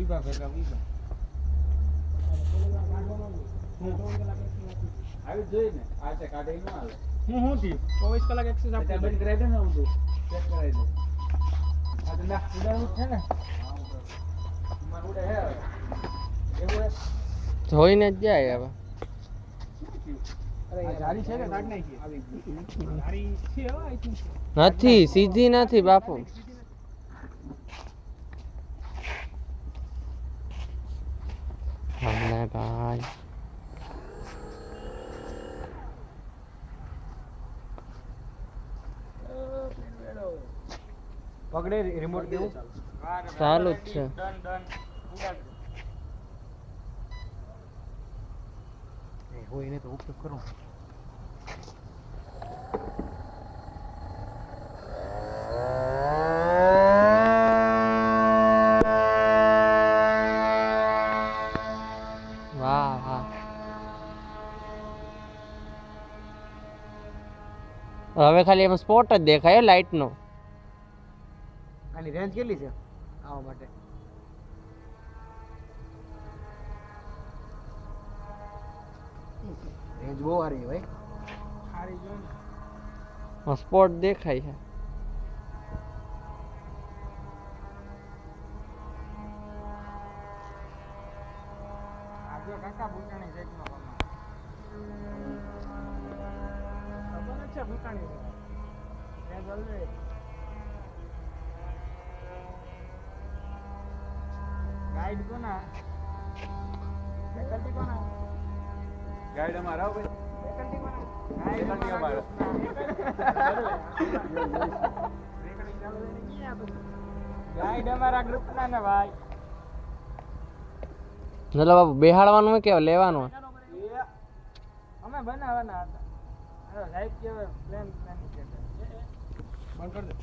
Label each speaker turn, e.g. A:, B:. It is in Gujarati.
A: વિભા ભેગા વિભા આવી જોઈ ને આ તે કાઢે ન આવે હું થયું 24 કલાક એક્સેસ આપી બંધ કરાવી દે ને હું તો ચેક કરાવી દે આ તો ના ઉડાડું છે ને માર ઉડે હે એવું
B: જોઈને જ જાય હવે
A: અરે જારી છે કે કાઢ નાખી આવી જારી છે હો આઈ થિંક
B: નથી સીધી નથી બાપુ હમણાં ભાઈ
A: પકડે રિમોટ દેવું
B: ચાલુ જ છે
A: ડન ડન ઉડાડ એ હોય એને તો ઉપયોગ કરો
B: વાહ વાહ હવે ખાલી એમાં સ્પોટ જ દેખાય લાઈટ નો
A: આની રેન્જ કેટલી છે આવા માટે રેન્જ બહુ સારી ભાઈ સારી જો
B: સ્પોટ દેખાય છે
A: આજો કાકા બુટાણી સાઈડમાં પામાં ખબર છે બુટાણી છે જલ્દી ગાઈડ કોના ફેકલ્ટી કોના ગાઈડ અમારા હો ભાઈ ફેકલ્ટી કોના ગાઈડ અમારા ગાઈડ અમારા ગ્રુપના ને ભાઈ
B: એટલે બાપુ બેહાડવાનું હોય કે લેવાનું હોય
A: અમે બનાવવાના હતા સાહેબ કે પ્લાન પ્લાન બંધ કરી દે